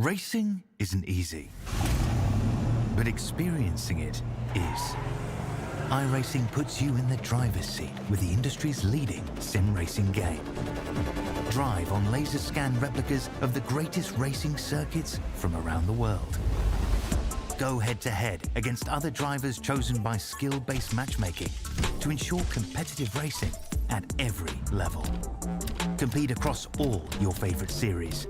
Racing isn't easy, but experiencing it is. iRacing puts you in the driver's seat with the industry's leading sim racing game. Drive on laser scan replicas of the greatest racing circuits from around the world. Go head-to-head against other drivers chosen by skill-based matchmaking to ensure competitive racing at every level. Compete across all your favorite series.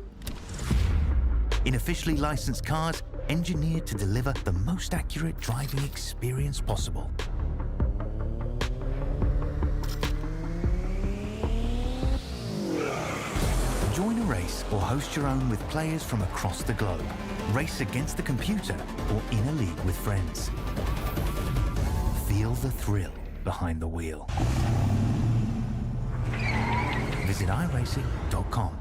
In officially licensed cars, engineered to deliver the most accurate driving experience possible. Join a race or host your own with players from across the globe. Race against the computer or in a league with friends. Feel the thrill behind the wheel. Visit iRacing.com.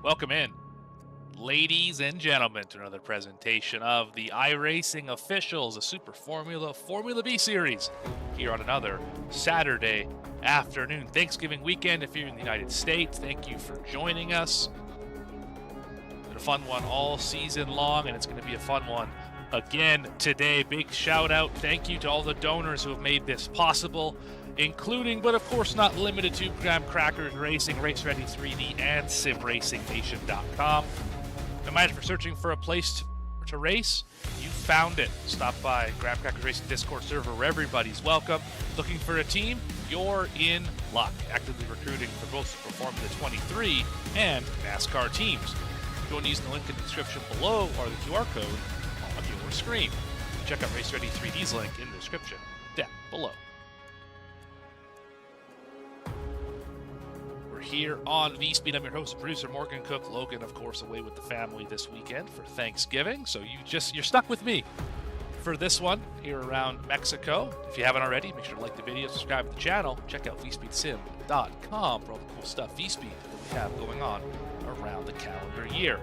Welcome in, ladies and gentlemen, to another presentation of the iRacing Officials, a Super Formula B Series, here on another Saturday afternoon, Thanksgiving weekend. If you're in the United States, thank you for joining us. It's been a fun one all season long, and it's going to be a fun one again today. Big shout out, thank you to all the donors who have made this possible, including, but of course not limited to, Graham Crackers Racing, Race Ready 3D, and SimRacingNation.com. No matter if you're searching for a place to race, you found it. Stop by Graham Crackers Racing Discord server where everybody's welcome. Looking for a team? You're in luck. Actively recruiting for both Formula 23 and NASCAR teams. Join using the link in the description below or the QR code on your screen. Check out Race Ready 3D's link in the description down below. Here on VSPEED, I'm your host and producer Morgan Cook. Logan, of course, away with the family this weekend for Thanksgiving, so you're stuck with me for this one here around Mexico. If you haven't already, make sure to like the video, subscribe to the channel, check out VSPEEDSim.com for all the cool stuff VSPEED that we have going on around the calendar year.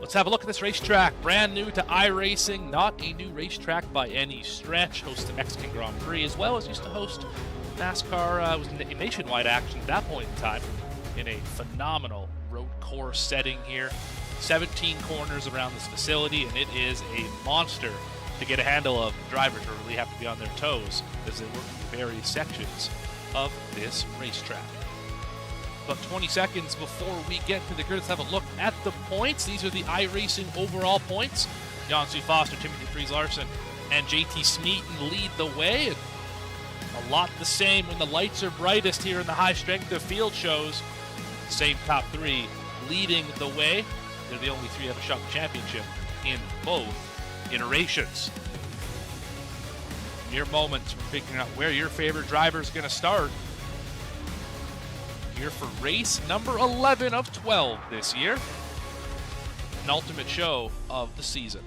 Let's have a look at this racetrack. Brand new to iRacing, not a new racetrack by any stretch. Hosts the Mexican Grand Prix, as well as used to host NASCAR. Was in nationwide action at that point in time in a phenomenal road course setting here. 17 corners around this facility, and it is a monster to get a handle of. Drivers will really have to be on their toes as they work through various sections of this racetrack. About 20 seconds before we get to the grid, let's have a look at the points. These are the iRacing overall points. Jan-Sue Foster, Timothy Freeze Larson, and JT Smeaton lead the way. A lot the same when the lights are brightest here in the high strength of field shows. Same top three leading the way. They're the only three that have a shot at the championship in both iterations. Mere moments for figuring out where your favorite driver is going to start. Here for race number 11 of 12 this year. An ultimate show of the season.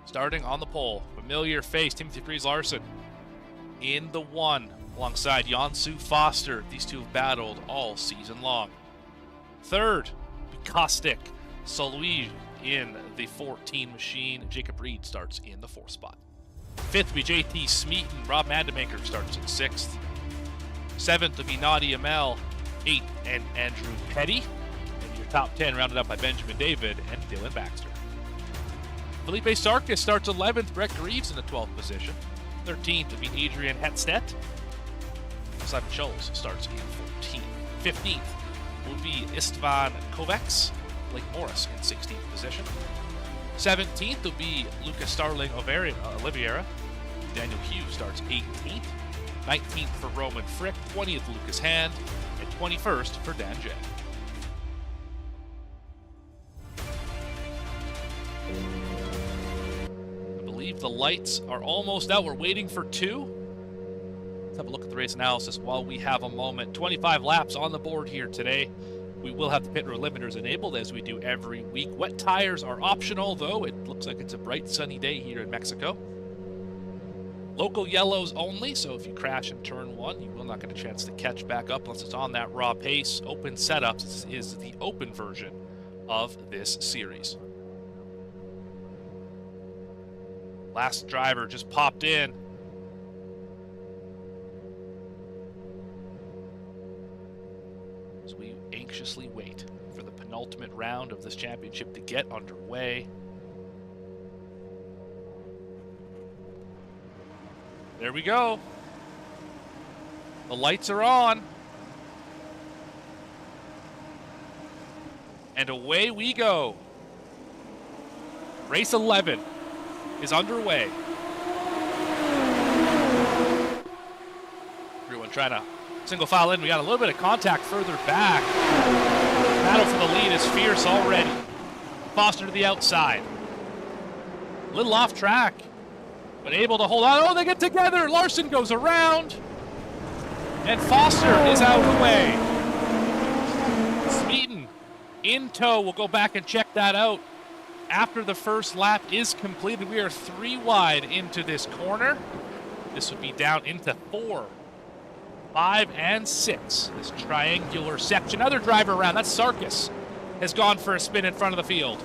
Starting on the pole, familiar face, Timothy Freeze Larson in the one alongside Jan-Sue Foster. These two have battled all season long. Third, Caustic Soluige in the 14 machine. Jacob Reed starts in the 4th spot. Fifth will be JT Smeaton. Rob Mandemaker starts in 6th. 7th will be Nadia Mel. 8th and Andrew Petty. And your top 10 rounded up by Benjamin David and Dylan Baxter. Felipe Sarkis starts 11th. Brett Greaves in the 12th position. 13th will be Adrian Hetstedt. Simon Scholes starts in 14th. 15th will be Istvan Kovacs. Blake Morris in 16th position. 17th will be Lucas Starling Oliveira. Daniel Hughes starts 18th. 19th for Roman Frick. 20th Lucas Hand. And 21st for Dan Jay. I believe the lights are almost out. We're waiting for 2. Let's have a look at the race analysis while we have a moment. 25 laps on the board here today. We will have the pit road limiters enabled as we do every week. Wet tires are optional, though. It looks like it's a bright sunny day here in Mexico. Local yellows only, so if you crash in turn 1, you will not get a chance to catch back up unless it's on that raw pace. Open setups is the open version of this series. Last driver just popped in. As we anxiously wait for the penultimate round of this championship to get underway. There we go. The lights are on. And away we go. Race 11 is underway. Everyone trying to single file in. We got a little bit of contact further back. Battle for the lead is fierce already. Foster to the outside. A little off track, but able to hold on. Oh, they get together. Larson goes around. And Foster is out of the way. Smeaton in tow. We'll go back and check that out after the first lap is completed. We are 3 wide into this corner. This would be down into 4, 5, and 6. This triangular section. Another driver around. That's Sarkis. Has gone for a spin in front of the field.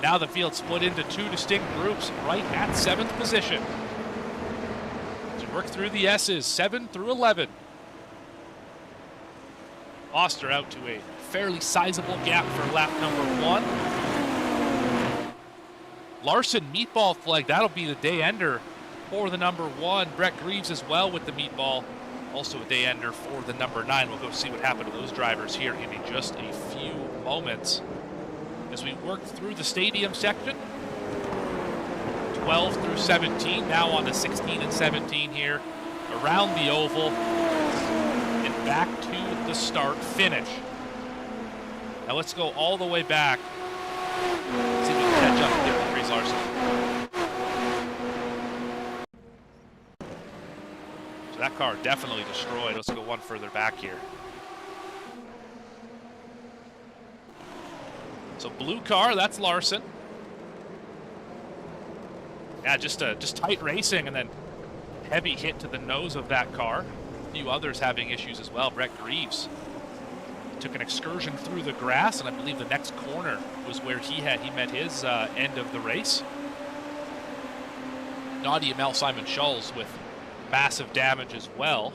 Now the field split into 2 distinct groups right at 7th position. To work through the S's, 7 through 11. Foster out to a fairly sizable gap for lap number 1. Larson meatball flag. That'll be the day ender for the number 1. Brett Greaves as well with the meatball. Also a day ender for the number 9. We'll go see what happened to those drivers here in just a few moments. As we work through the stadium section, 12 through 17, now on to 16 and 17 here, around the oval, and back to the start finish. Now let's go all the way back. See if we can catch up and get Chris Larson. So that car definitely destroyed. Let's go one further back here. So blue car, that's Larson. Yeah, just tight racing and then heavy hit to the nose of that car. A few others having issues as well. Brett Greaves took an excursion through the grass, and I believe the next corner was where he met his end of the race. Nadia Mel Simon Schulz with massive damage as well.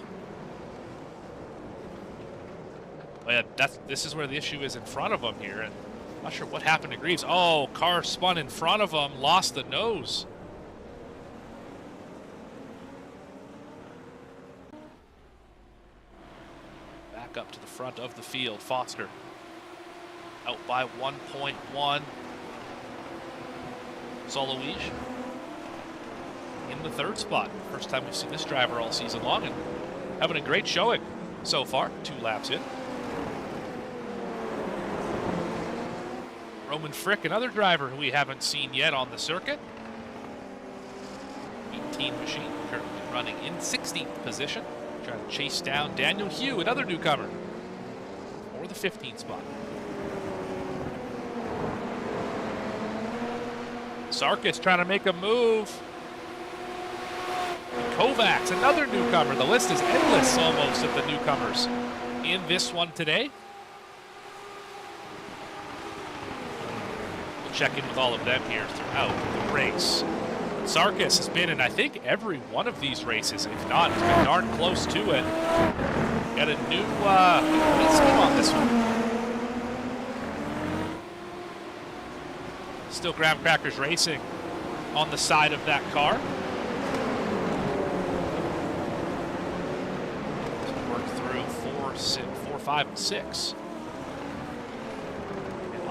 But yeah, this is where the issue is in front of him here. And not sure what happened to Greaves. Oh, car spun in front of him, lost the nose. Back up to the front of the field. Foster out by 1.1. Solowish in the 3rd spot. First time we've seen this driver all season long, and having a great showing so far. 2 laps in. Roman Frick, another driver who we haven't seen yet on the circuit. 18 machine, currently running in 16th position. Trying to chase down Daniel Hugh, another newcomer, for the 15th spot. Sarkis trying to make a move. Kovacs, another newcomer. The list is endless almost of the newcomers in this one today. Check in with all of them here throughout the race. Sarkis has been in, I think, every one of these races. If not, he's been darn close to it. Got a new race scheme on this one. Still Graham Crackers Racing on the side of that car. Work through 4, 5, and 6.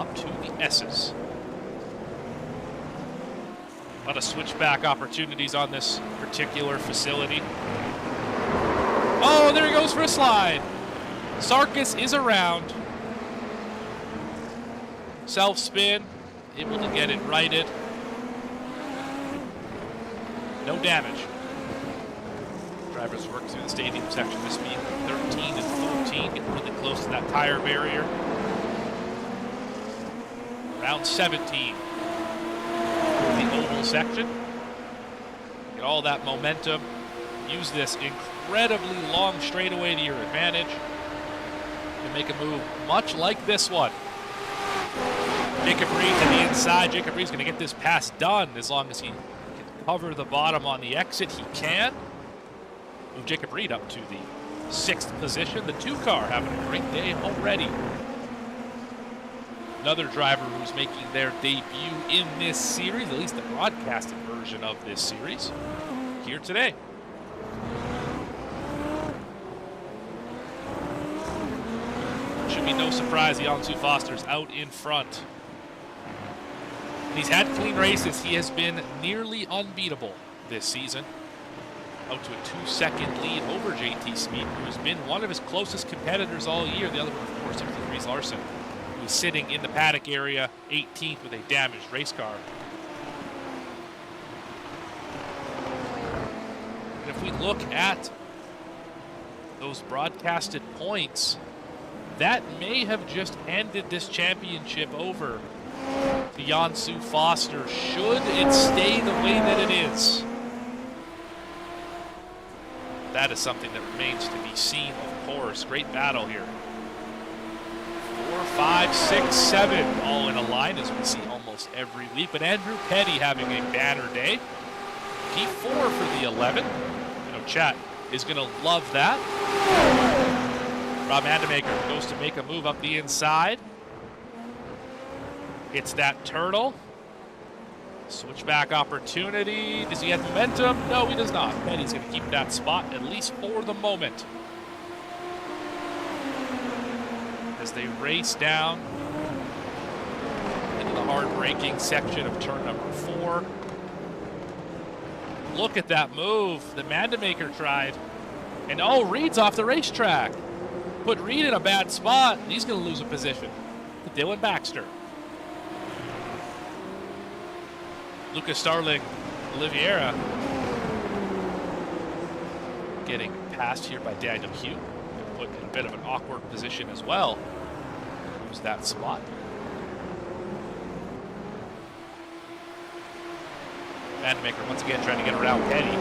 up to the S's. A lot of switchback opportunities on this particular facility. Oh, there he goes for a slide. Sarkis is around. Self-spin, able to get it righted. No damage. Drivers work through the stadium section this speed 13 and 14, getting really close to that tire barrier. Round 17. The oval section. Get all that momentum. Use this incredibly long straightaway to your advantage. And make a move much like this one. Jacob Reed to the inside. Jacob Reed's going to get this pass done as long as he can cover the bottom on the exit. He can. Move Jacob Reed up to the 6th position. The 2 car having a great day already. Another driver who's making their debut in this series, at least the broadcasted version of this series, here today. Should be no surprise, Jansu Foster's out in front. He's had clean races. He has been nearly unbeatable this season. Out to a 2-second lead over JT Speed, who has been one of his closest competitors all year. The other one, of course, is Dries Larson, who's sitting in the paddock area, 18th with a damaged race car. And if we look at those broadcasted points, that may have just handed this championship over to Jansu Foster, should it stay the way that it is. That is something that remains to be seen, of course. Great battle here. 4, 5, 6, 7, all in a line, as we see almost every week. But Andrew Petty having a banner day. P4 for the 11. You know, chat is going to love that. Rob Andemaker goes to make a move up the inside. It's that turtle. Switchback opportunity. Does he have momentum? No, he does not. Petty's going to keep that spot, at least for the moment. As they race down into the hard braking section of turn number 4. Look at that move that Mandemaker tried. And oh, Reed's off the racetrack. Put Reed in a bad spot. He's going to lose a position to Dylan Baxter. Lucas Starling, Oliveira getting passed here by Daniel Hugh. Put in a bit of an awkward position as well. Lose that spot. Mandemaker once again trying to get around Petty.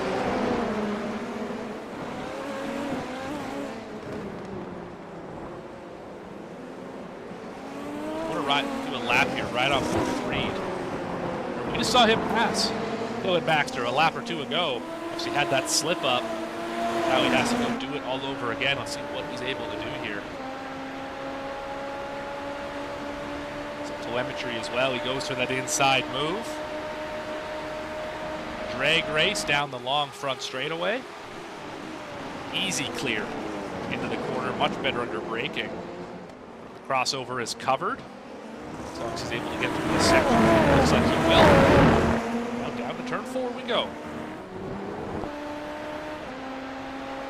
Do a lap here right off of Reed. We just saw him pass Dylan Baxter a lap or 2 ago. Actually had that slip up. Now he has to go do it all over again. Let's see what he's able to do here. Some telemetry as well. He goes for that inside move. Drag race down the long front straightaway. Easy clear into the corner. Much better under braking. The crossover is covered. As long as he's able to get through this section. Looks like he will. Now down to turn 4 we go.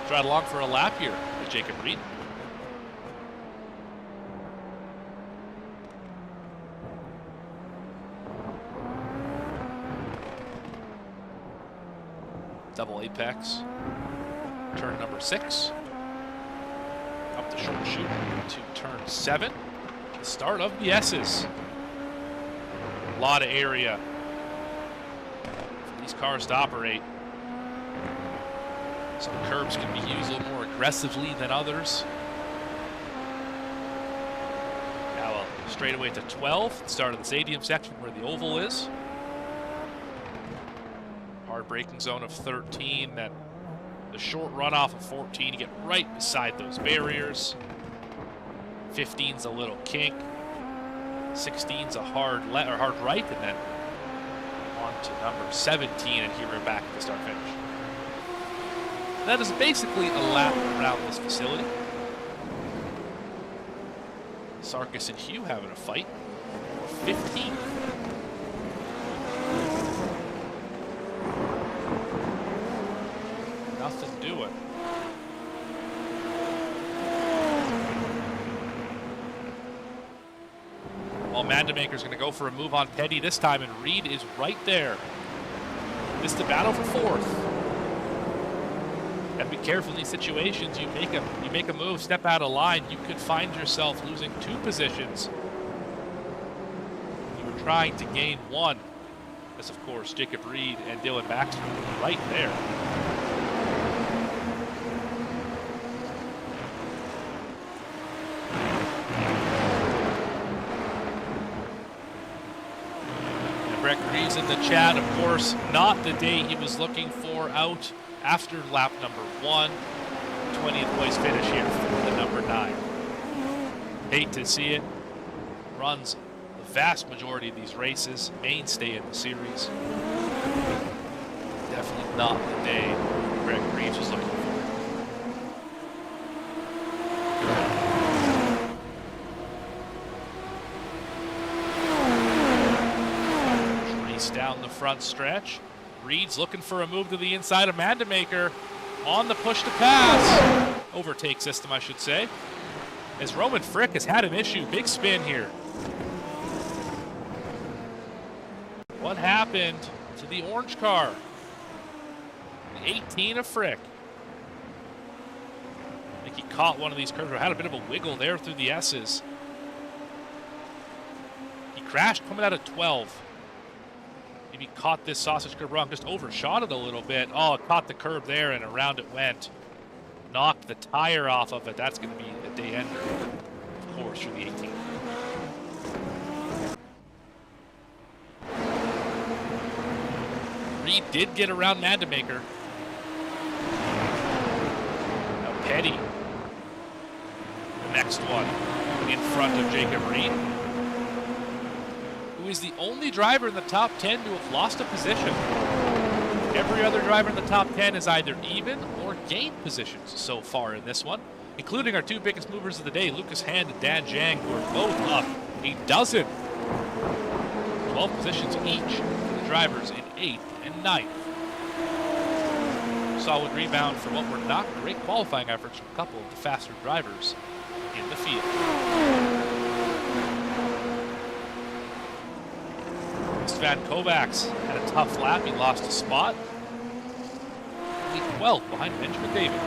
Tried along for a lap here with Jacob Reed. Double apex. Turn number 6. Up the short chute to turn 7. The start of the S's. A lot of area for these cars to operate. Some curbs can be used a little more aggressively than others. Now a straightaway to 12, the start of the stadium section where the oval is. Hard braking zone of 13, then the short runoff of 14 to get right beside those barriers. 15's a little kink, 16's a hard right, and then on to number 17, and here we're back at the start finish. That is basically a lap around this facility. Sarkis and Hugh having a fight. 15th. Nothing doing. Well, Mandamaker's going to go for a move on Petty this time, and Reed is right there. This is the battle for 4th. Got to be careful in these situations. You make a move, step out of line, you could find yourself losing 2 positions. You were trying to gain 1. As of course, Jacob Reed and Dylan Baxter were right there. Brett Greaves in the chat, of course, not the day he was looking for out after lap number 1. 20th place finish here for the number 9. Hate to see it. Runs the vast majority of these races, mainstay in the series. Definitely not the day Brett Greaves was looking for. Down the front stretch. Reed's looking for a move to the inside of Mandamaker on the push to pass. Overtake system, I should say. As Roman Frick has had an issue. Big spin here. What happened to the orange car? 18 of Frick. I think he caught one of these curves. Had a bit of a wiggle there through the S's. He crashed coming out of 12. Maybe caught this sausage curb wrong, just overshot it a little bit. Oh, it caught the curb there and around it went. Knocked the tire off of it. That's going to be a day ender, of course, for the 18th. Reed did get around Mandamaker. Now Petty, the next one, in front of Jacob Reed, who is the only driver in the top 10 to have lost a position. Every other driver in the top 10 is either even or gained positions so far in this one, including our 2 biggest movers of the day, Lucas Hand and Dan Zhang, who are both up a dozen. 12 positions each for the drivers in 8th and 9th. Solid rebound for what were not great qualifying efforts from a couple of the faster drivers in the field. Van Kovacs had a tough lap. He lost a spot. Only 12th behind Benjamin David.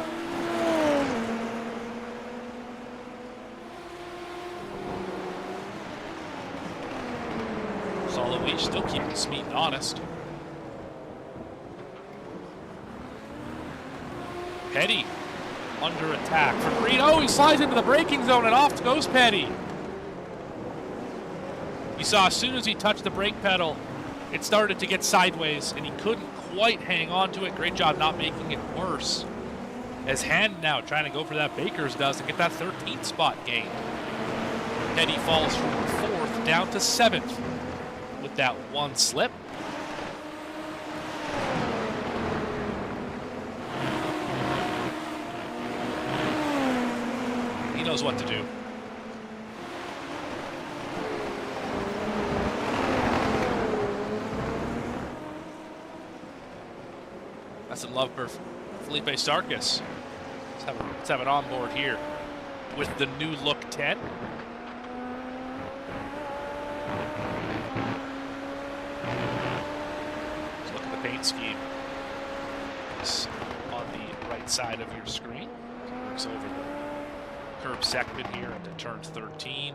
Solid Leach still keeping the speed honest. Petty under attack from Reed. Oh, he slides into the braking zone and off goes Petty. You saw as soon as he touched the brake pedal, it started to get sideways, and he couldn't quite hang on to it. Great job not making it worse. As Hand now trying to go for that Baker's does to get that 13th spot gained. Petty falls from 4th down to 7th with that 1 slip. He knows what to do. That's in love for Felipe Sarkis. Let's have it on board here with the new look 10. Let's look at the paint scheme. It's on the right side of your screen. Works over the curb segment here into turn 13.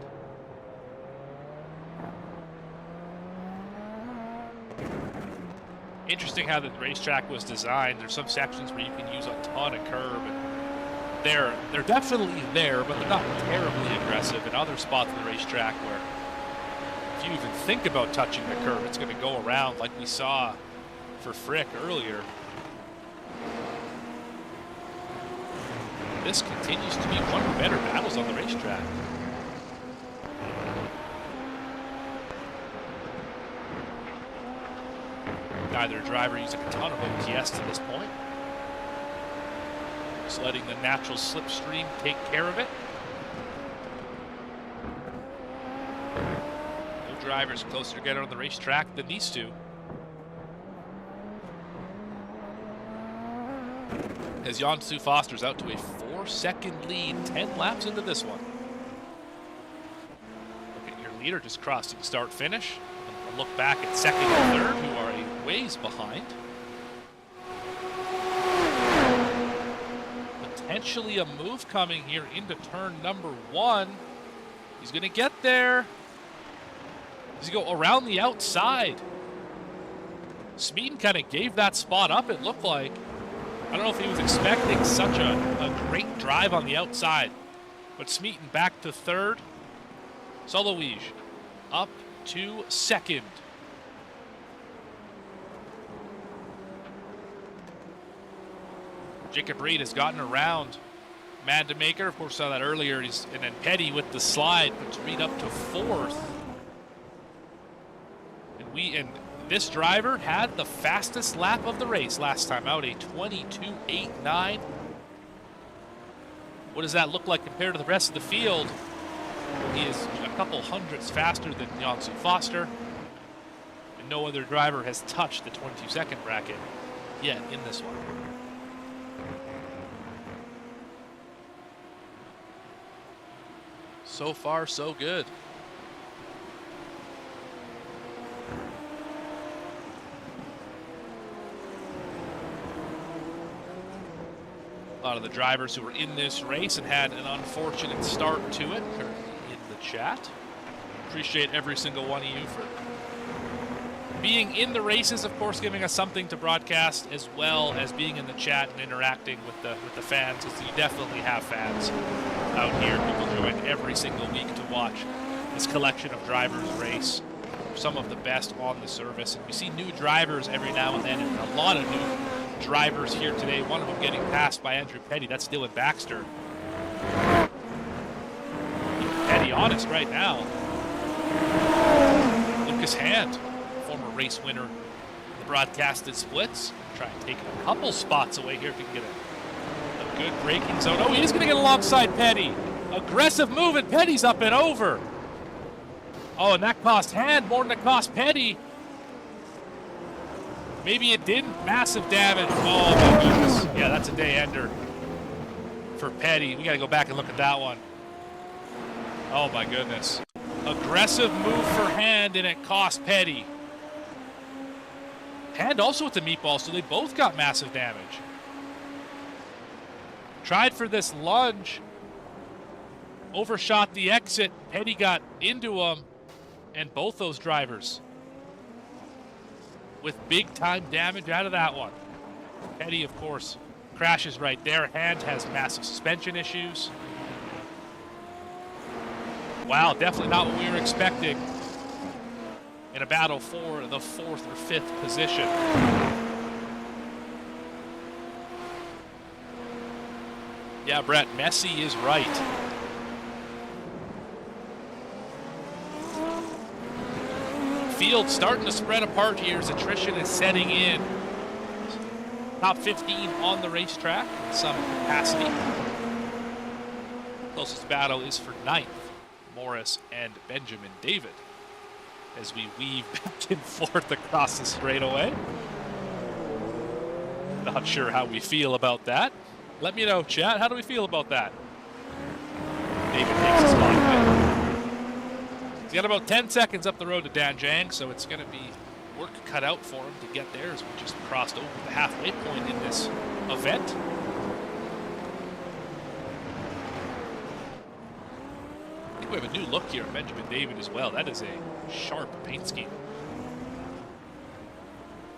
Interesting how the racetrack was designed. There's some sections where you can use a ton of curb, and they're definitely there, but they're not terribly aggressive. In other spots of the racetrack where if you even think about touching the curb, it's going to go around like we saw for Frick earlier. This continues to be one of the better battles on the racetrack. Neither driver using a ton of OTS to this point. Just letting the natural slipstream take care of it. drivers closer together on the racetrack than these two. As Jansu Foster's out to a 4-second lead, 10 laps into this one. Look at your leader just crossing start-finish. Look back at second and third, who are a ways behind. Potentially a move coming here into turn number 1. He's going to get there. He's going to go around the outside. Smeaton kind of gave that spot up, it looked like. I don't know if he was expecting such a great drive on the outside. But Smeaton back to third. Soloige up to second. Jacob Reed has gotten around Mandemaker. Of course, saw that earlier. And then Petty with the slide puts Reed up to fourth. And this driver had the fastest lap of the race last time out, a 22.89. What does that look like compared to the rest of the field? He is a couple hundredths faster than Jansu Foster. And no other driver has touched the 22-second bracket yet in this one. So far, so good. A lot of the drivers who were in this race and had an unfortunate start to it are in the chat. Appreciate every single one of you for being in the races, of course, giving us something to broadcast, as well as being in the chat and interacting with the fans, because you definitely have fans out here. People join every single week to watch this collection of drivers race. Some of the best on the service. And we see new drivers every now and then, and a lot of new drivers here today. One of them getting passed by Andrew Petty. That's Dylan Baxter. Petty honest right now. Lucas Hand, former race winner in the broadcasted splits. Try and take a couple spots away here if he can get a good braking zone. Oh, he is going to get alongside Petty. Aggressive move, and Petty's up and over. Oh, and that cost Hand more than it cost Petty. Maybe it didn't. Massive damage. Oh, my goodness. Yeah, that's a day ender for Petty. We got to go back and look at that one. Oh, my goodness. Aggressive move for Hand, and it cost Petty. Hand also with the meatball, so they both got massive damage. Tried for this lunge. Overshot the exit. Petty got into him, and both those drivers with big-time damage out of that one. Petty, of course, crashes right there. Hand has massive suspension issues. Wow, definitely not what we were expecting in a battle for the 4th or 5th position. Yeah, Brett, Messi is right. Field starting to spread apart here as attrition is setting in. Top 15 on the racetrack in some capacity. Closest battle is for 9th, Morris and Benjamin David, as we weave back and forth across the straightaway. Not sure how we feel about that. Let me know, chat. How do we feel about that? David takes his spot away. He's got about 10 seconds up the road to Danjiang, so it's going to be work cut out for him to get there as we just crossed over the halfway point in this event. I think we have a new look here at Benjamin David as well. That is a sharp paint scheme.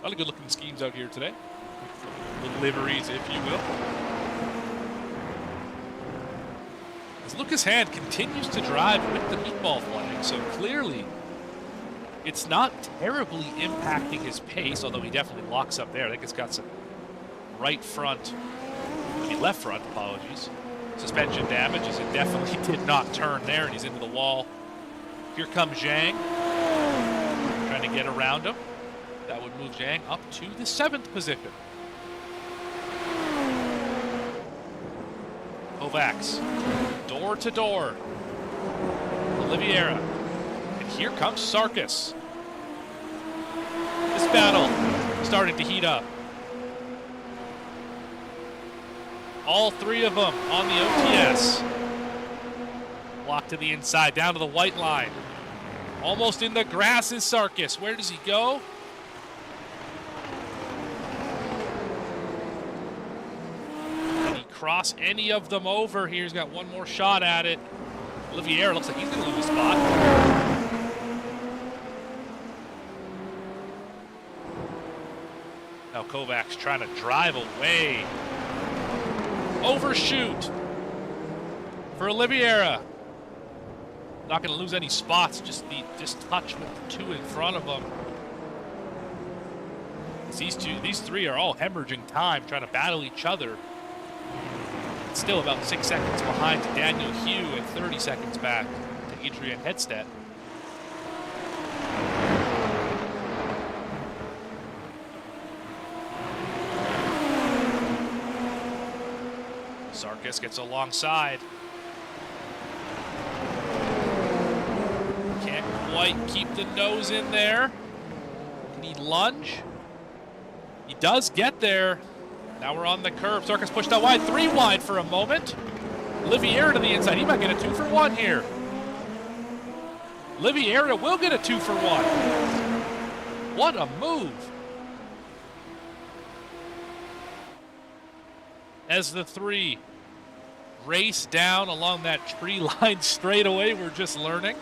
A lot of good looking schemes out here today. The liveries, if you will. As Lucas Hand continues to drive with the meatball flag, so clearly it's not terribly impacting his pace, although he definitely locks up there. I think it's got some left front, apologies, suspension damage, as it definitely did not turn there, and he's into the wall. Here comes Zhang, trying to get around him. That would move Zhang up to the 7th position. Kovacs, door to door. Oliveira, and here comes Sarkis. This battle starting to heat up. All three of them on the OTS. Block to the inside, down to the white line. Almost in the grass is Sarkis. Where does he go? Can he cross any of them over here? He's got one more shot at it. Olivier looks like he's going to lose a spot. Now Kovacs trying to drive away. Overshoot for Oliveira. Not going to lose any spots, just touch with the two in front of them. These three are all hemorrhaging time, trying to battle each other. Still about 6 seconds behind to Daniel Hugh and 30 seconds back to Adrian Hedstedt. Sarkis gets alongside. Can't quite keep the nose in there. Can he lunge? He does get there. Now we're on the curve. Sarkis pushed out wide, 3 wide for a moment. Olivier to the inside. He might get a 2-for-1 here. Olivier will get a 2-for-1. What a move. As the three race down along that tree line straightaway we're just learning.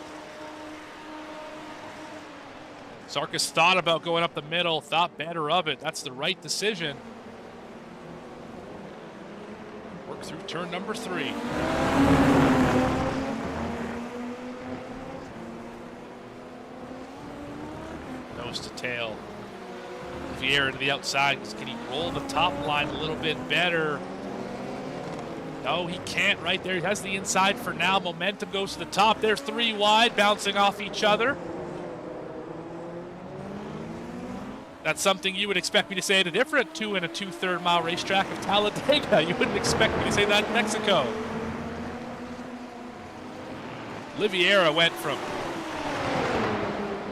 Sarkis thought about going up the middle, thought better of it. That's the right decision. Work through turn number 3. Nose to tail. Vieira to the outside. Can he roll the top line a little bit better? No, he can't right there. He has the inside for now. Momentum goes to the top. There's 3 wide, bouncing off each other. That's something you would expect me to say at a different 2 2/3 mile racetrack of Talladega. You wouldn't expect me to say that in Mexico. Oliveira went from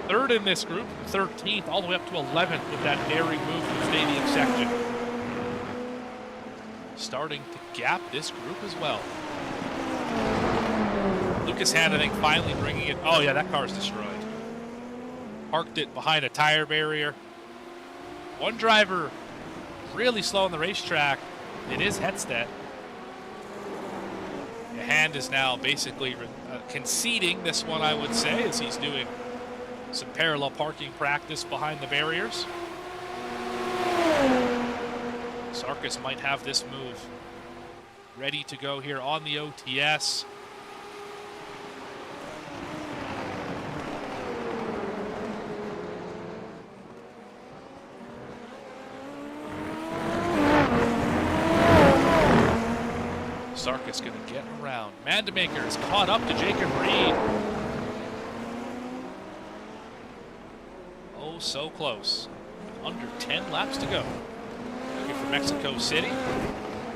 3rd in this group, 13th, all the way up to 11th with that daring move in the stadium section. Starting to gap this group as well. Lucas Hand, I think, finally bringing it. Oh, yeah, that car's destroyed. Parked it behind a tire barrier. One driver really slow on the racetrack. It is Hedstedt. Hand is now basically conceding this one, I would say, as he's doing some parallel parking practice behind the barriers. Sarkis might have this move ready to go here on the OTS. Sarkis going to get around. Mandemaker is caught up to Jacob Reed. Oh, so close. Under 10 laps to go. Looking for Mexico City.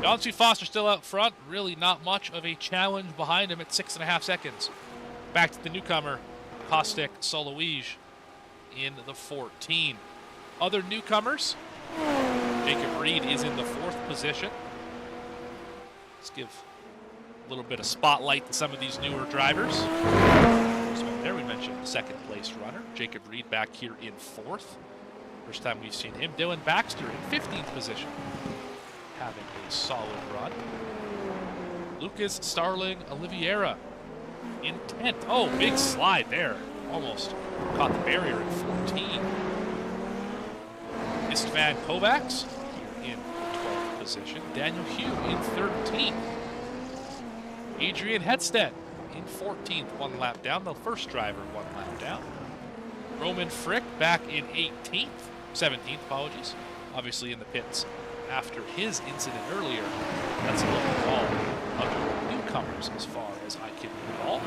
John Foster still out front. Really not much of a challenge behind him at 6.5 seconds. Back to the newcomer, Kostek Solowej in the 14. Other newcomers, Jacob Reed is in the 4th position. Let's give a little bit of spotlight to some of these newer drivers. So there we mentioned the 2nd place runner, Jacob Reed, back here in 4th. First time we've seen him. Dylan Baxter in 15th position, having a solid run. Lucas Starling Oliveira in 10th. Oh, big slide there. Almost caught the barrier in 14. Istvan Kovacs here in the 12th position. Daniel Hugh in 13th. Adrian Hedstedt in 14th, 1 lap down. The first driver 1 lap down. Roman Frick back in 17th, apologies. Obviously in the pits after his incident earlier. That's a look at all other newcomers as far as I can recall.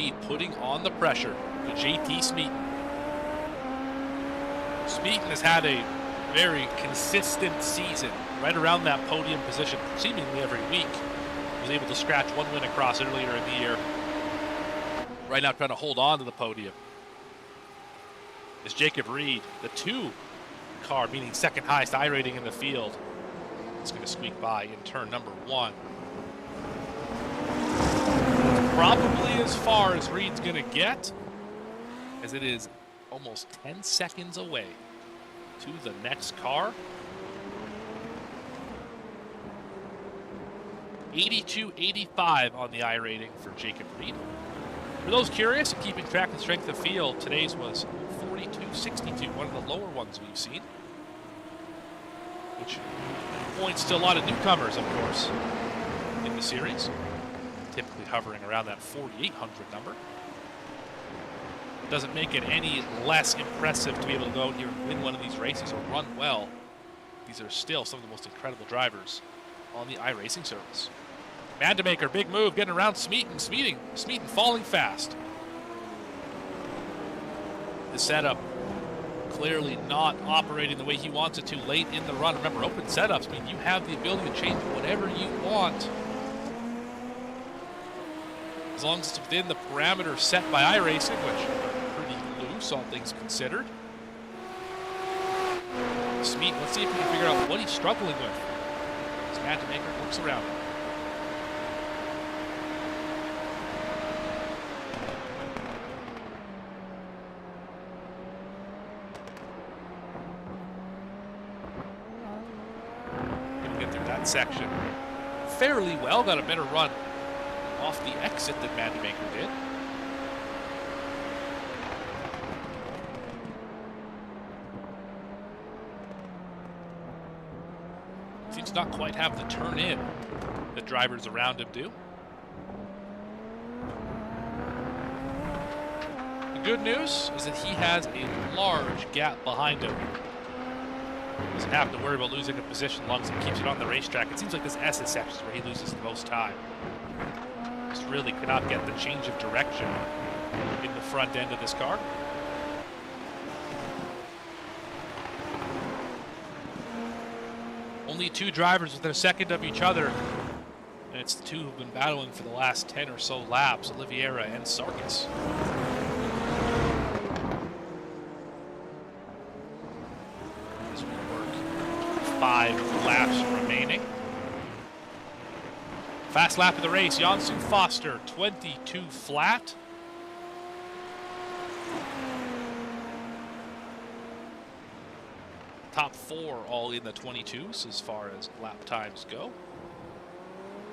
VSPEED putting on the pressure to JT Smeaton. Smeaton has had a very consistent season, right around that podium position, seemingly every week. Was able to scratch one win across earlier in the year. Right now trying to hold on to the podium is Jacob Reed, the 2 car, meaning second highest iRating in the field. It's going to squeak by in turn number 1. Probably as far as Reed's going to get, as it is almost 10 seconds away to the next car. 82.85 on the iRating for Jacob Reed. For those curious and keeping track of strength of field, today's was 42.62, one of the lower ones we've seen, which points to a lot of newcomers, of course, in the series, typically hovering around that 4,800 number. It doesn't make it any less impressive to be able to go out here and win one of these races or run well. These are still some of the most incredible drivers on the iRacing service. Mandemaker, big move, getting around Smeaton. Smeaton falling fast. The setup clearly not operating the way he wants it to late in the run. Remember, open setups mean you have the ability to change whatever you want, as long as it's within the parameters set by iRacing, which are pretty loose, all things considered. Smeaton, let's see if we can figure out what he's struggling with. As Mandemaker looks around him. Section fairly well, got a better run off the exit than Mandemaker did. Seems to not quite have the turn in that drivers around him do. The good news is that he has a large gap behind him. Doesn't have to worry about losing a position as long as he keeps it on the racetrack. It seems like this S section is where he loses the most time. Just really could not get the change of direction in the front end of this car. Only 2 drivers within a second of each other, and it's the 2 who've been battling for the last 10 or so laps, Oliveira and Sarkis. 5 laps remaining. Fast lap of the race, Jansu Foster, 22 flat. Top 4 all in the 22s as far as lap times go.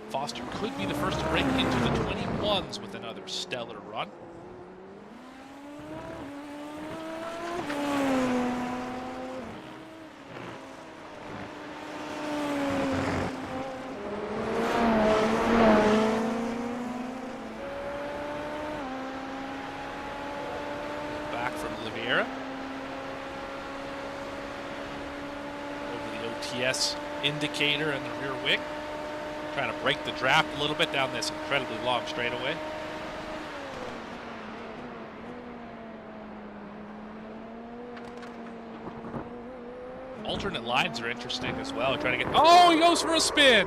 Foster could be the first to break into the 21s with another stellar run. Indicator in the rear wing, trying to break the draft a little bit down this incredibly long straightaway. Alternate lines are interesting as well. Trying to get, oh, he goes for a spin.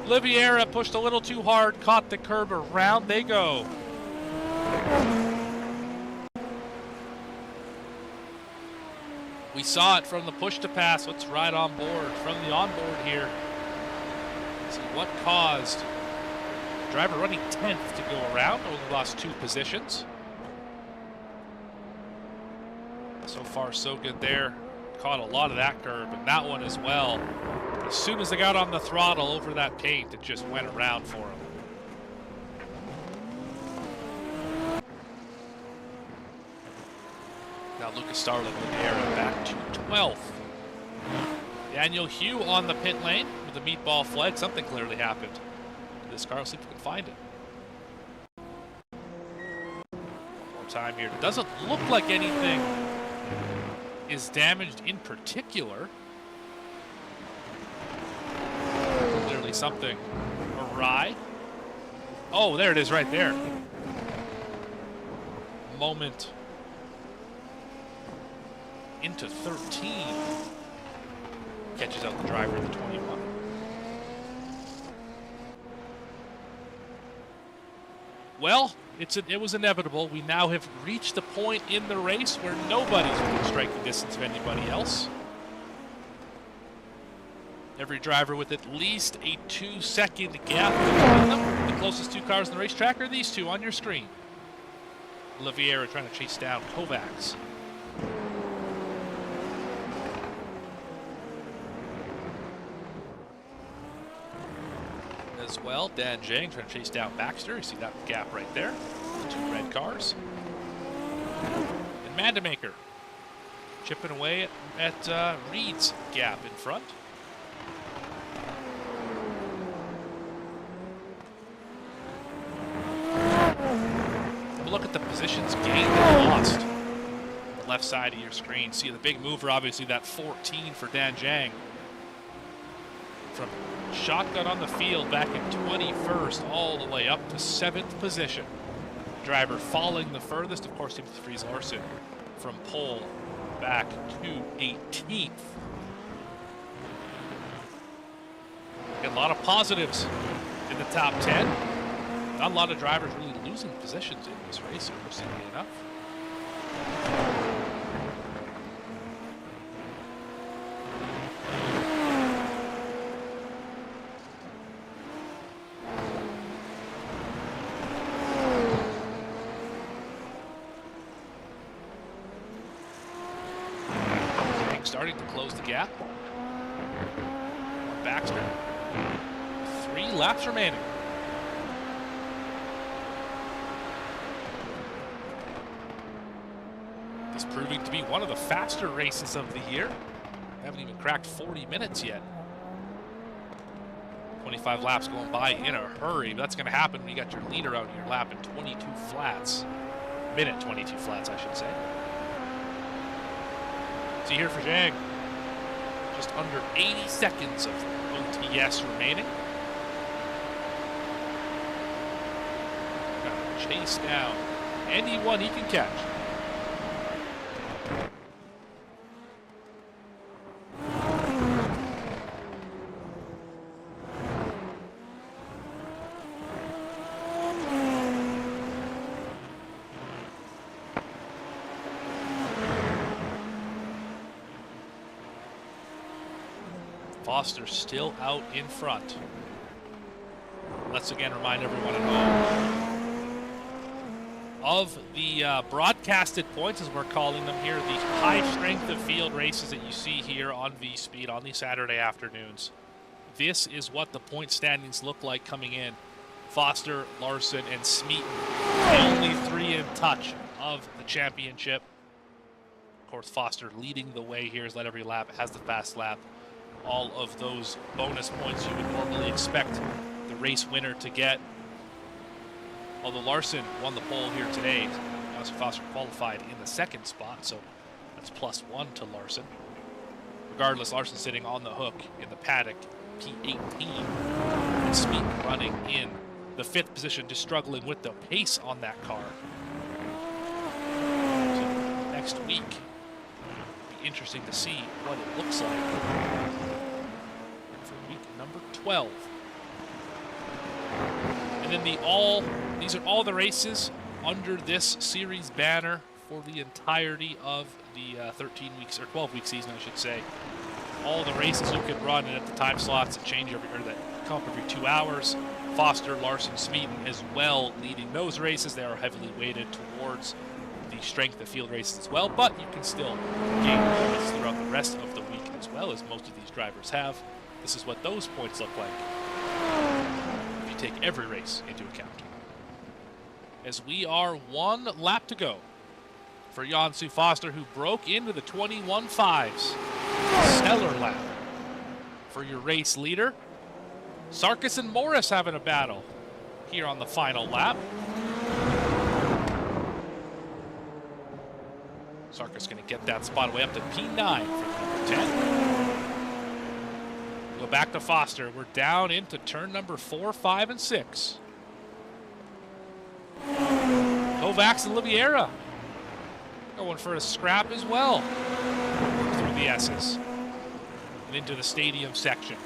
Oliveira pushed a little too hard, caught the curb, around they go. We saw it from the push to pass. Let's ride on board from the onboard here. See what caused the driver running 10th to go around. Only lost 2 positions. So far, so good there. Caught a lot of that curb, and that one as well. As soon as they got on the throttle over that paint, it just went around for him. Now Lucas Starling with the arrow back to 12th. Daniel Hugh on the pit lane with a meatball flag. Something clearly happened to this car. Let's see if we can find it. One more time here. It doesn't look like anything is damaged in particular. Clearly something awry. Oh, there it is right there. moment into 13. Catches out the driver of the 21. Well, it was inevitable. We now have reached the point in the race where nobody's within striking distance of anybody else. Every driver with at least a 2-second gap between them. The closest two cars on the racetrack are these two on your screen. Oliveira trying to chase down Kovacs. As well, Dan Zhang trying to chase down Baxter. You see that gap right there. The two red cars. And Mandemaker chipping away at Reed's gap in front. Look at the positions gained and lost. The left side of your screen. See the big mover, obviously that 14 for Dan Zhang. From shotgun on the field back in 21st all the way up to 7th position. Driver falling the furthest, of course, Timothy Fries Larson from pole back to 18th. Get a lot of positives in the top 10. Not a lot of drivers really losing positions in this race, interestingly enough. Starting to close the gap. Baxter. 3 laps remaining. This proving to be one of the faster races of the year. Haven't even cracked 40 minutes yet. 25 laps going by in a hurry. That's going to happen when you got your leader out in your lap in 22 flats. Minute 22 flats, I should say. See here for Zhang. Just under 80 seconds of OTS remaining. Got to chase down anyone he can catch. Foster still out in front. Let's again remind everyone at home of the broadcasted points, as we're calling them here, the high strength of field races that you see here on VSPEED on these Saturday afternoons. This is what the point standings look like coming in. Foster, Larson, and Smeaton, only 3 in touch of the championship. Of course, Foster leading the way here, has led every lap, has the fast lap. All of those bonus points you would normally expect the race winner to get. Although Larson won the pole here today, Austin Foster qualified in the 2nd spot, so that's +1 to Larson. Regardless, Larson sitting on the hook in the paddock, P18, and Smeaton running in the 5th position, just struggling with the pace on that car. So next week, it'll be interesting to see what it looks like for week number 12. And then these are all the races under this series banner for the entirety of the 13 weeks or 12-week season, I should say. All the races you can run, and at the time slots that change that come up every 2 hours. Foster, Larson, Smeaton as well leading those races. They are heavily weighted towards the strength of field races as well, but you can still gain points throughout the rest of the week as well, as most of these drivers have. This is what those points look like if you take every race into account. As we are 1 lap to go for Jansu Foster, who broke into the 21.5s. Stellar lap for your race leader. Sarkis and Morris having a battle here on the final lap. Sarkis going to get that spot away up to P9 for number 10. Go back to Foster. We're down into turn number 4, 5, and 6. Kovacs and Oliveira Going for a scrap as well. Through the S's and into the stadium section.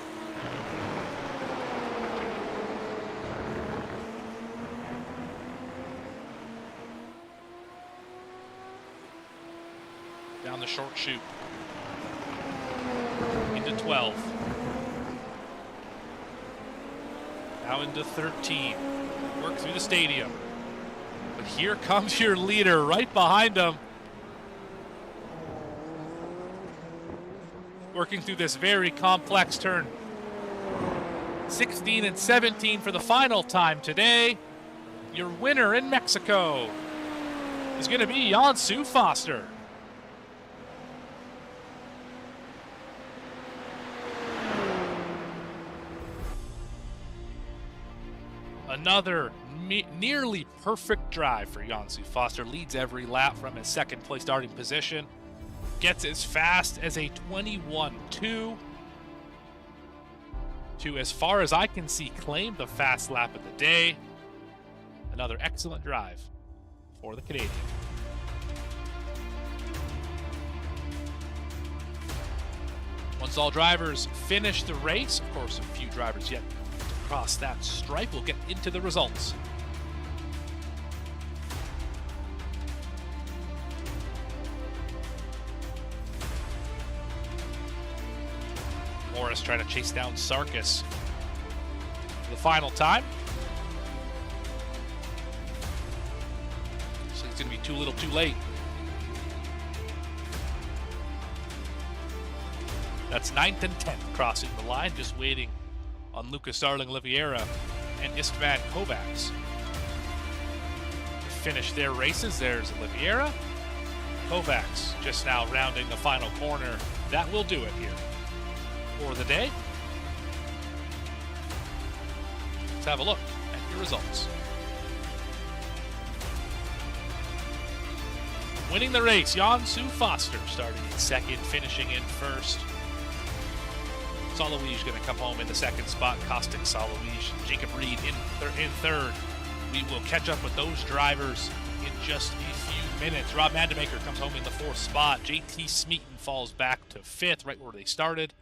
Down the short chute. Into 12. Now into 13. Work through the stadium. But here comes your leader right behind him. Working through this very complex turn. 16 and 17 for the final time today. Your winner in Mexico is going to be Jansu Foster. Another nearly perfect drive for Jansu Foster. Leads every lap from his second place starting position. Gets as fast as a 21.2 to, as far as I can see, claim the fast lap of the day. Another excellent drive for the Canadian. Once all drivers finish the race, of course, a few drivers yet to cross that stripe, we'll get into the results. Morris trying to chase down Sarkis for the final time. So he's going to be too little too late. That's 9th and 10th crossing the line, just waiting on Lucas Starling Oliveira and Istvan Kovacs to finish their races. There's Oliveira. Kovacs just now rounding the final corner. That will do it here for the day. Let's have a look at your results. Winning the race, Jansu Foster starting in second, finishing in first. Salois going to come home in the second spot. Caustic Salois, Jacob Reed in third. We will catch up with those drivers in just a few minutes. Rob Mandemaker comes home in the fourth spot. JT Smeaton falls back to fifth, right where they started.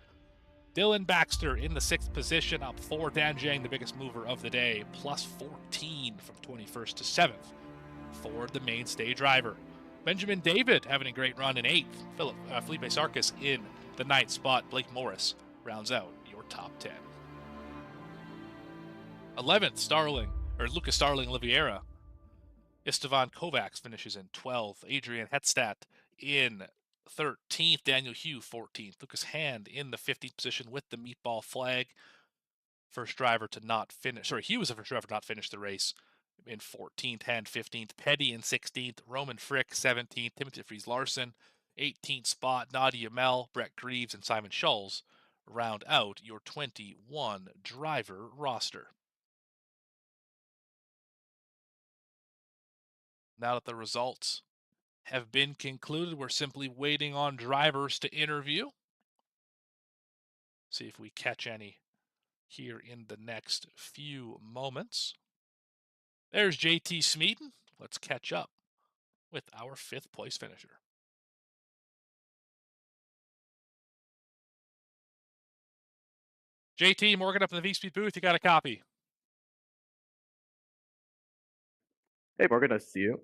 Dylan Baxter in the sixth position, up 4. Dan Jiang, the biggest mover of the day, plus 14 from 21st to 7th for the mainstay driver. Benjamin David having a great run in 8th. Felipe Sarkis in the 9th spot. Blake Morris rounds out your top 10. 11th, Lucas Starling Oliveira. Istvan Kovacs finishes in 12th. Adrian Hetstadt in 13th. Daniel Hugh 14th. Lucas Hand in the 15th position with the meatball flag. First driver to not finish. Sorry, Hugh was the first driver to not finish the race in 14th. Hand 15th. Petty in 16th. Roman Frick 17th. Timothy Fries Larson 18th spot. Nadia Mel, Brett Greaves, and Simon Schulz round out your 21 driver roster. Now that the results have been concluded, we're simply waiting on drivers to interview. See if we catch any here in the next few moments. There's JT Smeaton. Let's catch up with our 5th place finisher. JT, Morgan up in the VSPEED booth. You got a copy? Hey, Morgan, nice to see you.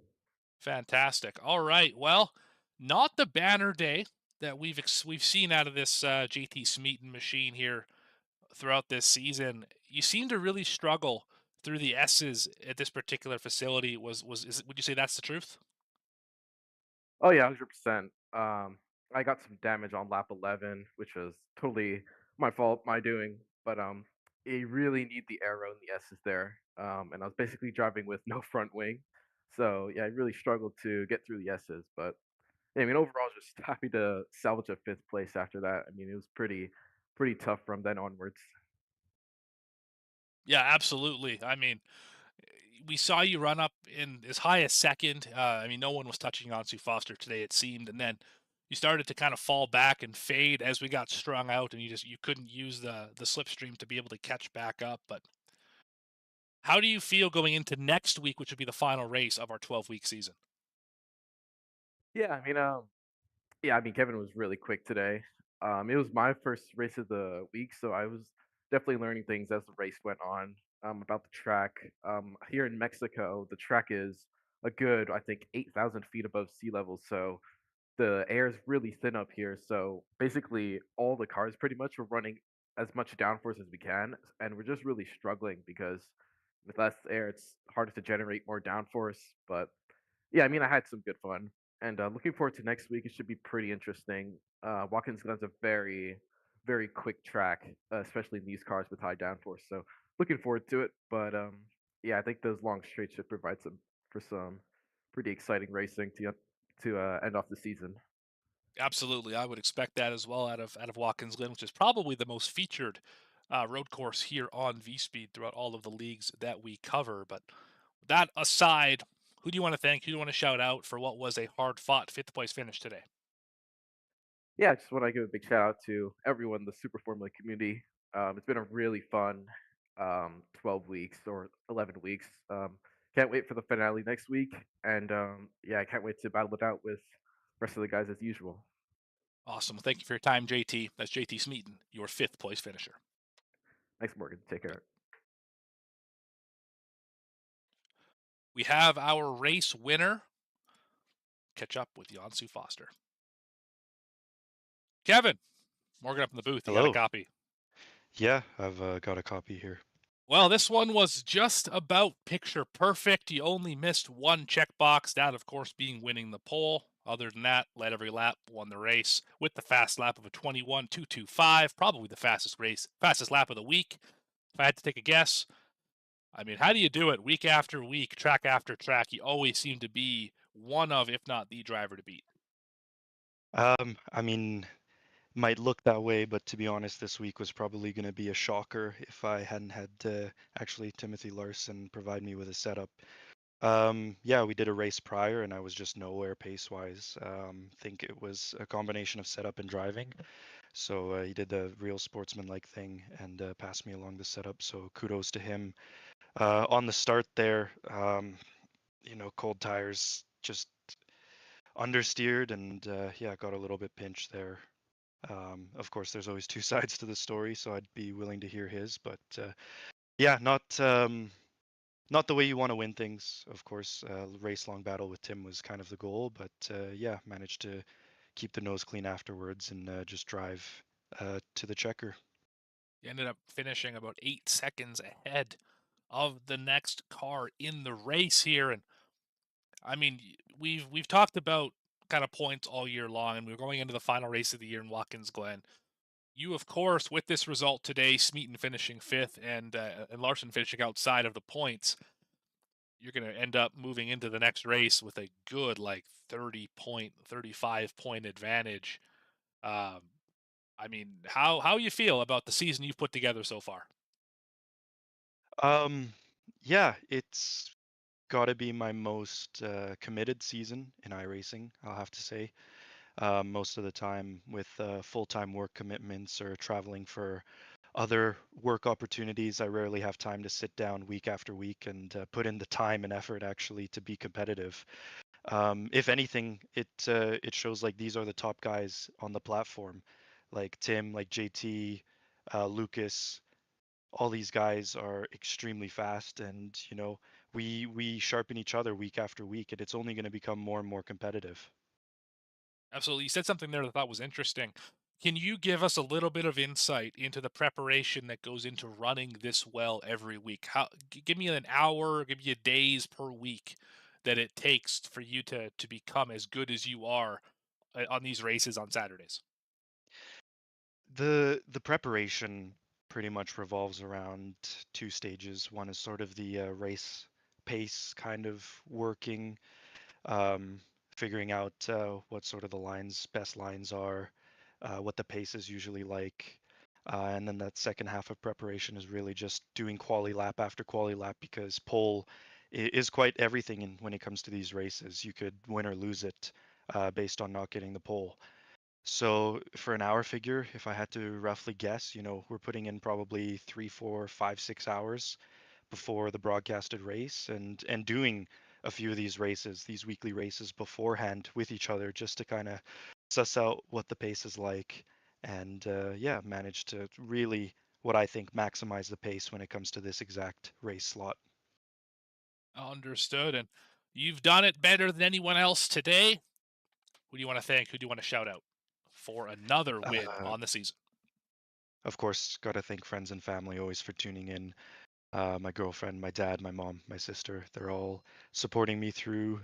Fantastic. All right. Well, not the banner day that we've seen out of this JT Smeaton machine here throughout this season. You seem to really struggle through the S's at this particular facility. Would you say that's the truth? Oh yeah, 100%. I got some damage on lap 11, which was totally my fault, my doing. But you really need the aero and the S's there. And I was basically driving with no front wing, so yeah, I really struggled to get through the S's. But yeah, I mean, overall, I was just happy to salvage a 5th place after that. I mean, it was pretty tough from then onwards. Yeah, absolutely. I mean, we saw you run up in as high as second. I mean, no one was touching on Sue Foster today, it seemed, and then you started to kind of fall back and fade as we got strung out, and you couldn't use the slipstream to be able to catch back up. But how do you feel going into next week, which would be the final race of our 12-week season? Yeah, I mean, Kevin was really quick today. It was my first race of the week, so I was definitely learning things as the race went on about the track. Here in Mexico, the track is a good, I think, 8,000 feet above sea level, so the air is really thin up here. So basically, all the cars pretty much are running as much downforce as we can, and we're just really struggling because with less air, it's harder to generate more downforce. But yeah, I mean, I had some good fun, and looking forward to next week. It should be pretty interesting. Watkins Glen's a very, very quick track, especially in these cars with high downforce. So looking forward to it. But yeah, I think those long straights should provide some pretty exciting racing to end off the season. Absolutely, I would expect that as well out of Watkins Glen, which is probably the most featured road course here on VSpeed throughout all of the leagues that we cover. But that aside, who do you want to thank? Who do you want to shout out for what was a hard-fought fifth place finish today? Yeah, I just want to give a big shout out to everyone in the Super Formula community. It's been a really fun 12 weeks or 11 weeks. Can't wait for the finale next week, and yeah, I can't wait to battle it out with the rest of the guys as usual. Awesome. Well, thank you for your time, JT. That's JT Smeaton, your fifth place finisher. Thanks, Morgan. Take care. We have our race winner. Catch up with Yansu Foster. Kevin, Morgan up in the booth. You got a Hello. copy. Yeah, I've got a copy here. Well, this one was just about picture perfect. You only missed one checkbox, that, of course, being winning the pole. Other than that, led every lap, won the race with the fast lap of a 21.225, probably the fastest lap of the week. If I had to take a guess, I mean, how do you do it week after week, track after track? You always seem to be one of, if not the driver to beat. I mean, might look that way, but to be honest, this week was probably going to be a shocker if I hadn't had actually Timothy Larson provide me with a setup. Yeah, we did a race prior, and I was just nowhere pace-wise. Think it was a combination of setup and driving. So he did the real sportsman-like thing and passed me along the setup. So kudos to him. On the start there, cold tires just understeered and yeah, got a little bit pinched there. Of course, there's always two sides to the story, so I'd be willing to hear his. But yeah, not the way you want to win things. Of course, race long battle with Tim was kind of the goal, but yeah, managed to keep the nose clean afterwards and just drive to the checker. You ended up finishing about 8 seconds ahead of the next car in the race here. And I mean, we've talked about kind of points all year long, and we're going into the final race of the year in Watkins Glen. You, of course, with this result today, Smeaton finishing fifth and Larson finishing outside of the points, you're going to end up moving into the next race with a good like 35 point advantage. Um, I mean, how you feel about the season you've put together so far? Um, yeah, it's got to be my most committed season in iRacing, I'll have to say. Most of the time with full-time work commitments or traveling for other work opportunities, I rarely have time to sit down week after week and put in the time and effort actually to be competitive. If anything, it shows like these are the top guys on the platform, like Tim, like JT, Lucas. All these guys are extremely fast, and we sharpen each other week after week, and it's only going to become more and more competitive. Absolutely. You said something there that I thought was interesting. Can you give us a little bit of insight into the preparation that goes into running this well every week? Give me an hour, give me a days per week that it takes for you to become as good as you are on these races on Saturdays. The preparation pretty much revolves around two stages. One is sort of the race pace kind of working, um, figuring out what sort of the best lines are, what the pace is usually like. And then that second half of preparation is really just doing quali lap after quali lap because pole is quite everything when it comes to these races. You could win or lose it based on not getting the pole. So for an hour figure, if I had to roughly guess, we're putting in probably 3, 4, 5, 6 hours before the broadcasted race and doing a few of these races, these weekly races beforehand with each other, just to kind of suss out what the pace is like, and yeah, manage to really, what I think, maximize the pace when it comes to this exact race slot. Understood. And you've done it better than anyone else today. Who do you want to thank? Who do you want to shout out for another win Uh, on the season? of course, got to thank friends and family always for tuning in. My girlfriend, my dad, my mom, my sister, they're all supporting me through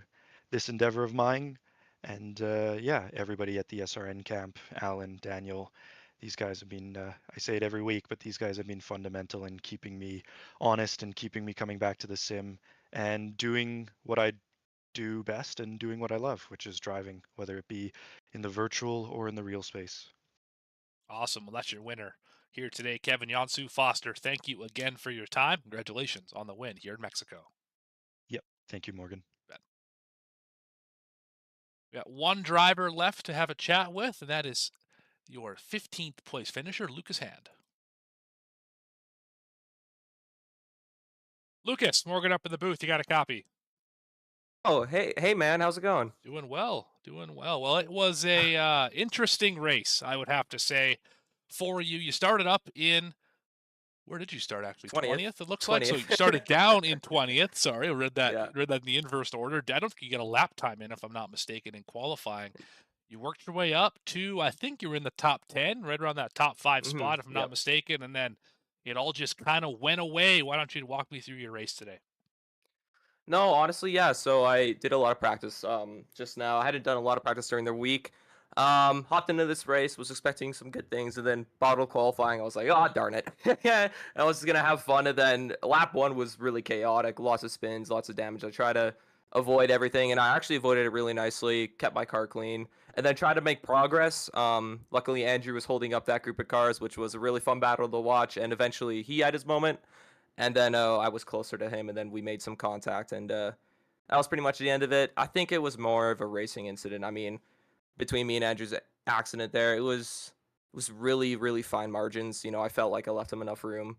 this endeavor of mine. And yeah, everybody at the SRN camp, Alan, Daniel, these guys have been, I say it every week, but these guys have been fundamental in keeping me honest and keeping me coming back to the sim and doing what I do best and doing what I love, which is driving, whether it be in the virtual or in the real space. Awesome. Well, that's your winner here today, Kevin Yansu Foster. Thank you again for your time. Congratulations on the win here in Mexico. Yep. Thank you, Morgan. We got one driver left to have a chat with, and that is your 15th place finisher, Lucas Hand. Lucas, Morgan up in the booth. You got a copy. Oh, hey, man, how's it going? Doing well, doing well. Well, it was a interesting race, I would have to say, for you. You started up in, where did you start actually? 20th, it looks like. So you 20th. started down in 20th. Sorry, I read that. Yeah. Read that in the inverse order. I don't think you get a lap time in, if I'm not mistaken, in qualifying. You worked your way up to, I think you were in the top 10, right around that top 5 spot, if I'm not Yep. mistaken. And then it all just kind of went away. Why don't you walk me through your race today? No, honestly, yeah. So I did a lot of practice just now. I hadn't done a lot of practice during the week. Hopped into this race, was expecting some good things, and then bottle qualifying, I was like, oh darn it. Yeah, I was gonna have fun, and then lap one was really chaotic, lots of spins, lots of damage. I tried to avoid everything, and I actually avoided it really nicely, kept my car clean, and then tried to make progress. Luckily Andrew was holding up that group of cars, which was a really fun battle to watch, and eventually he had his moment. And then I was closer to him, and then we made some contact, and that was pretty much the end of it. I think it was more of a racing incident. I mean, between me and Andrew's accident there, it was really, really fine margins. I felt like I left him enough room.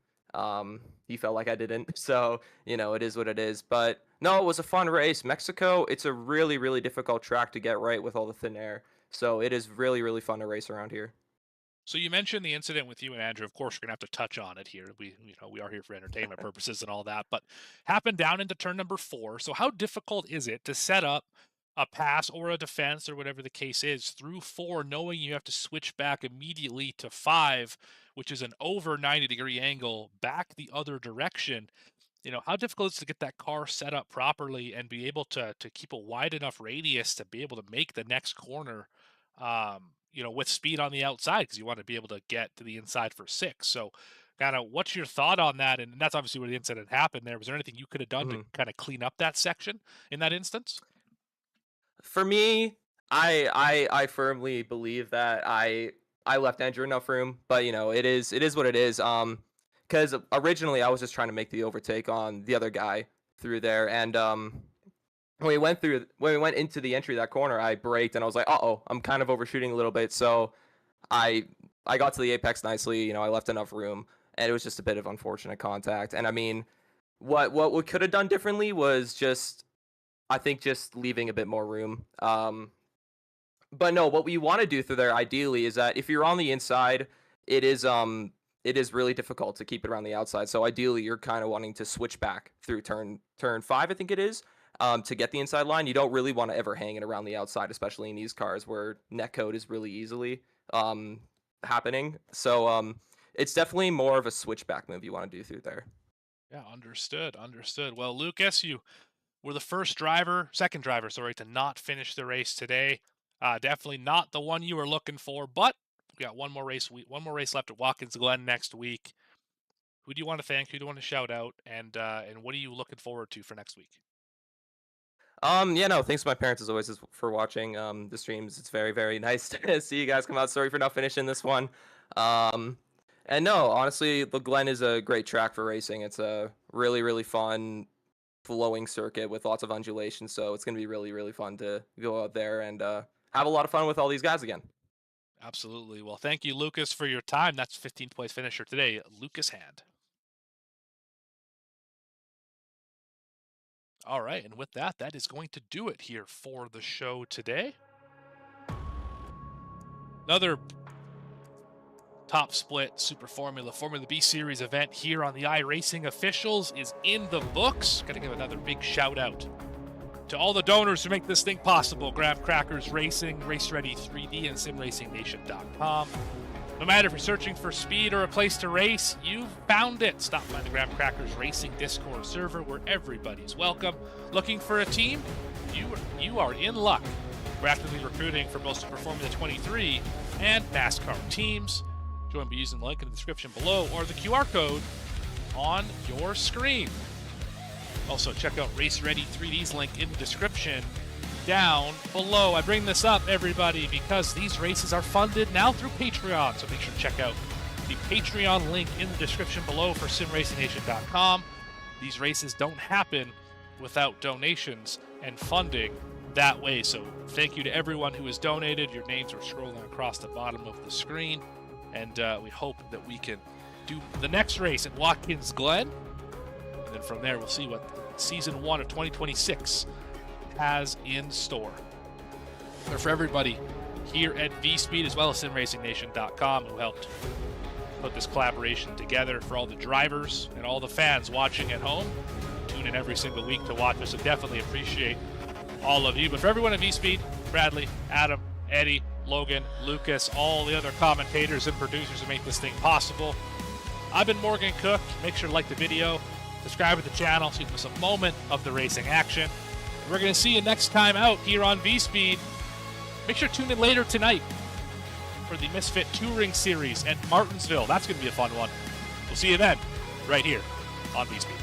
He felt like I didn't. So, it is what it is. But no, it was a fun race. Mexico, it's a really, really difficult track to get right with all the thin air. So it is really, really fun to race around here. So you mentioned the incident with you and Andrew. Of course, we're gonna have to touch on it here. We are here for entertainment purposes and all that. But happened down into turn number 4. So how difficult is it to set up a pass or a defense or whatever the case is through 4, knowing you have to switch back immediately to 5, which is an over 90-degree angle back the other direction? How difficult is it to get that car set up properly and be able to keep a wide enough radius to be able to make the next corner, with speed on the outside, because you want to be able to get to the inside for 6. So kind of what's your thought on that? And that's obviously where the incident happened there. Was there anything you could have done to Mhm. kind of clean up that section in that instance? For me, I firmly believe that I left Andrew enough room, but it is what it is. Because originally I was just trying to make the overtake on the other guy through there, and when we went into the entry of that corner, I braked and I was like, oh, I'm kind of overshooting a little bit, so I I got to the apex nicely. I left enough room, and it was just a bit of unfortunate contact. And I mean, what we could have done differently was just I think just leaving a bit more room. But no, what we want to do through there ideally is that if you're on the inside, it is really difficult to keep it around the outside. So ideally, you're kind of wanting to switch back through turn 5, I think it is, to get the inside line. You don't really want to ever hang it around the outside, especially in these cars where netcode is really easily happening. So it's definitely more of a switchback move you want to do through there. Yeah, understood. Well, Lucas, you were the second driver, sorry, to not finish the race today. Definitely not the one you were looking for, but we got one more race left at Watkins Glen next week. Who do you want to thank? Who do you want to shout out? And what are you looking forward to for next week? Yeah, no, thanks to my parents as always for watching the streams. It's very, very nice to see you guys come out. Sorry for not finishing this one. Um, and no, honestly, the Glen is a great track for racing. It's a really, really fun flowing circuit with lots of undulations. So it's gonna be really, really fun to go out there and have a lot of fun with all these guys again. Absolutely. Well, thank you, Lucas, for your time. That's 15th place finisher today, Lucas Hand. All right, and with that, that is going to do it here for the show today. Another top split Super Formula B Series event here on the iRacing Officials is in the books. Got to give another big shout out to all the donors who make this thing possible. Graham Crackers Racing, Race Ready 3D, and SimRacingNation.com. No matter if you're searching for speed or a place to race, you've found it. Stop by the Graham Crackers Racing Discord server where everybody's welcome. Looking for a team? You are in luck. We're actively recruiting for both Super Formula 23 and NASCAR teams. Join by using the link in the description below or the QR code on your screen. Also, check out Race Ready 3D's link in the description down below. I bring this up, everybody, because these races are funded now through Patreon, so make sure to check out the Patreon link in the description below for SimRacingNation.com. These races don't happen without donations and funding that way, so thank you to everyone who has donated. Your names are scrolling across the bottom of the screen, and we hope that we can do the next race at Watkins Glen, and then from there we'll see what Season 1 of 2026 has in store. But for everybody here at VSPEED, as well as SimRacingNation.com, who helped put this collaboration together, for all the drivers and all the fans watching at home, tune in every single week to watch us, so definitely appreciate all of you. But for everyone at VSPEED, Bradley, Adam, Eddie, Logan, Lucas, all the other commentators and producers who make this thing possible, I've been Morgan Cook. Make sure to like the video, subscribe to the channel so you can miss a moment of the racing action. We're going to see you next time out here on VSPEED. Make sure to tune in later tonight for the Misfit Touring Series at Martinsville. That's going to be a fun one. We'll see you then, right here on VSPEED.